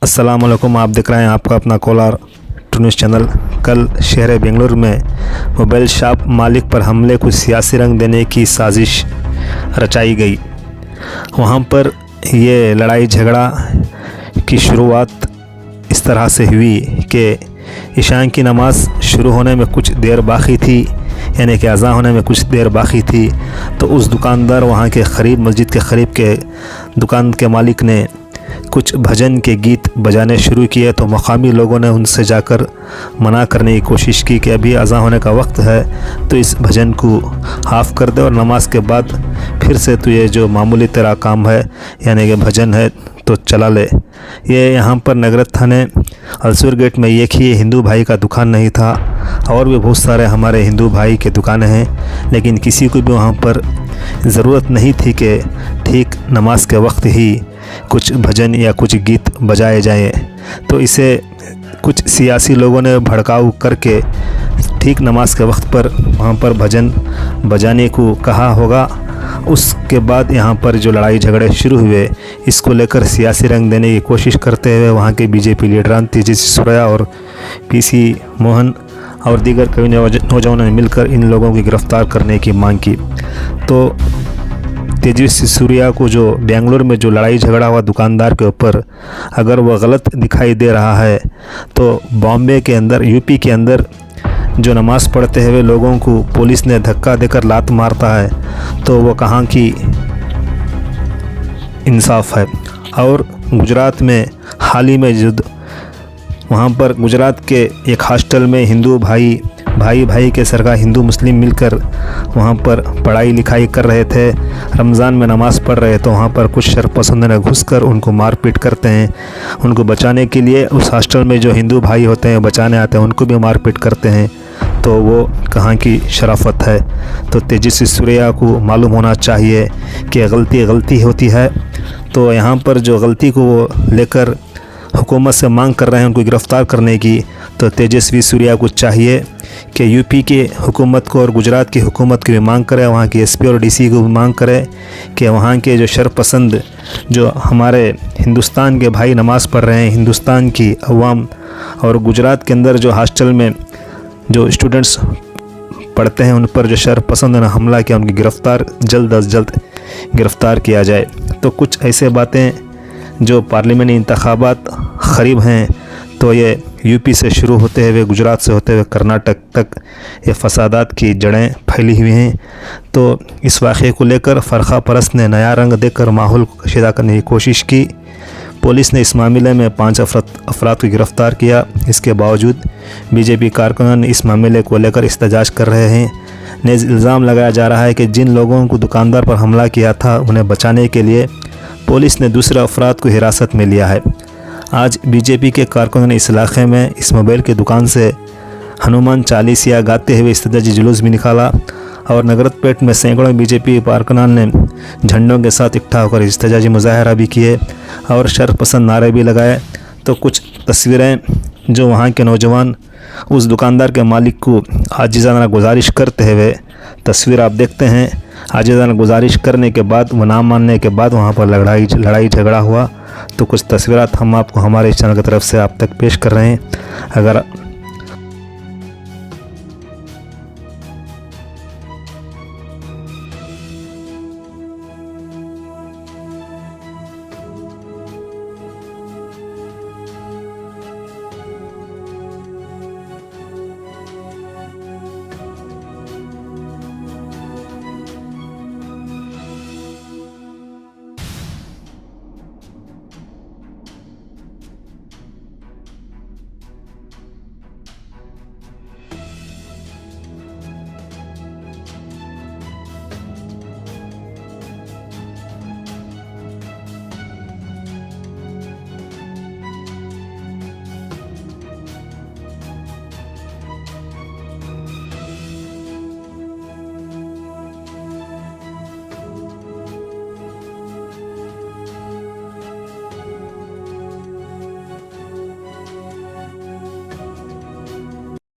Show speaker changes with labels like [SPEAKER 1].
[SPEAKER 1] अस्सलाम वालेकुम। आप देख रहे हैं आपका अपना कोलार टू न्यूज़ चैनल। कल शहर बेंगलुरु में मोबाइल शॉप मालिक पर हमले को सियासी रंग देने की साजिश रचाई गई। वहां पर ये लड़ाई झगड़ा की शुरुआत इस तरह से हुई कि इशां की नमाज़ शुरू होने में कुछ देर बाकी थी, यानी कि अज़ान होने में कुछ देर बाकी थी, तो उस दुकानदार वहाँ के करीब मस्जिद के करीब के दुकान के मालिक ने कुछ भजन के गीत बजाने शुरू किए। तो मकामी लोगों ने उनसे जाकर मना करने की कोशिश की कि अभी अज़ान होने का वक्त है, तो इस भजन को हाफ़ कर दे और नमाज के बाद फिर से तो ये जो मामूली तेरा काम है यानी कि भजन है तो चला ले। ये यहाँ पर नगरत थाने अलसूर गेट में एक ही हिंदू भाई का दुकान नहीं था, और भी बहुत सारे हमारे हिंदू भाई के दुकानें हैं, लेकिन किसी को भी वहाँ पर ज़रूरत नहीं थी कि ठीक नमाज के वक्त ही कुछ भजन या कुछ गीत बजाए जाएं। तो इसे कुछ सियासी लोगों ने भड़काऊ करके ठीक नमाज के वक्त पर वहाँ पर भजन बजाने को कहा होगा। उसके बाद यहाँ पर जो लड़ाई झगड़े शुरू हुए, इसको लेकर सियासी रंग देने की कोशिश करते हुए वहाँ के बीजेपी लीडरान तेजस्वी सूर्या और पीसी मोहन और दीगर कई नौजवानों ने मिलकर इन लोगों की गिरफ़्तार करने की मांग की। तो तेजस्वी सूर्या को जो बेंगलुरु में जो लड़ाई झगड़ा हुआ दुकानदार के ऊपर, अगर वह गलत दिखाई दे रहा है, तो बॉम्बे के अंदर यूपी के अंदर जो नमाज़ पढ़ते हुए लोगों को पुलिस ने धक्का देकर लात मारता है, तो वो कहाँ की इंसाफ है। और गुजरात में हाल ही में जो वहाँ पर गुजरात के एक हॉस्टल में हिंदू भाई के सरकार हिंदू मुस्लिम मिलकर वहाँ पर पढ़ाई लिखाई कर रहे थे, रमज़ान में नमाज़ पढ़ रहे, तो वहाँ पर कुछ शरपसंद ने घुसकर उनको मारपीट करते हैं। उनको बचाने के लिए उस हॉस्टल में जो हिंदू भाई होते हैं बचाने आते हैं, उनको भी मारपीट करते हैं। तो वो कहाँ की शराफत है। तो तेजस्वी सूर्या को मालूम होना चाहिए कि गलती होती है। तो यहाँ पर जो गलती को वो लेकर हुकूमत से मांग कर रहे हैं उनको गिरफ़्तार करने की, तो तेजस्वी सूर्या को चाहिए कि यूपी के हुकूमत को और गुजरात की हुकूमत की भी मांग करे, वहाँ की एसपी और डीसी को भी मांग करे कि वहाँ के जो शरपसंद जो हमारे हिंदुस्तान के भाई नमाज़ पढ़ रहे हैं, हिंदुस्तान की अवाम और गुजरात के अंदर जो हॉस्टल में जो स्टूडेंट्स पढ़ते हैं, उन पर जो शरपसंद ने हमला किया, उनकी गिरफ़्तार जल्द अज जल्द गिरफ़्तार किया जाए। तो कुछ ऐसे बातें जो पार्लियामेंटी इंतखाबात करीब हैं, तो ये यूपी से शुरू होते हुए गुजरात से होते हुए कर्नाटक तक ये फसादात की जड़ें फैली हुई हैं। तो इस वाक़े को लेकर फ़रक़ा परस्त ने नया रंग देकर माहौल को कशीदा करने की कोशिश की। पुलिस ने इस मामले में 5 अफराद को गिरफ़्तार किया। इसके बावजूद बीजेपी कारकुनान इस मामले को लेकर एहतजाज कर रहे हैं। नेज़ इल्ज़ाम लगाया जा रहा है कि जिन लोगों को दुकानदार पर हमला किया था, उन्हें बचाने के लिए पुलिस ने दूसरे अफराद को हिरासत में लिया है। आज बीजेपी के कारकुनों ने इस इलाके में इस मोबाइल की दुकान से हनुमान चालीसिया गाते हुए एहतजाजी जुलूस भी निकाला, और नगरतपेट में सैकड़ों बीजेपी कारकुनान ने झंडों के साथ इकट्ठा होकर एहतजाजी मुजाहरा भी किए और शरपसंद नारे भी लगाए। तो कुछ तस्वीरें जो वहाँ के नौजवान उस दुकानदार के मालिक को आजिज़ाना गुजारिश करते हुए तस्वीर आप देखते हैं। आजिज़ाना गुजारिश करने के बाद, वो ना मानने के बाद वहाँ पर लड़ाई झगड़ा हुआ। तो कुछ तस्वीरात हम आपको हमारे चैनल की तरफ से आप तक पेश कर रहे हैं। अगर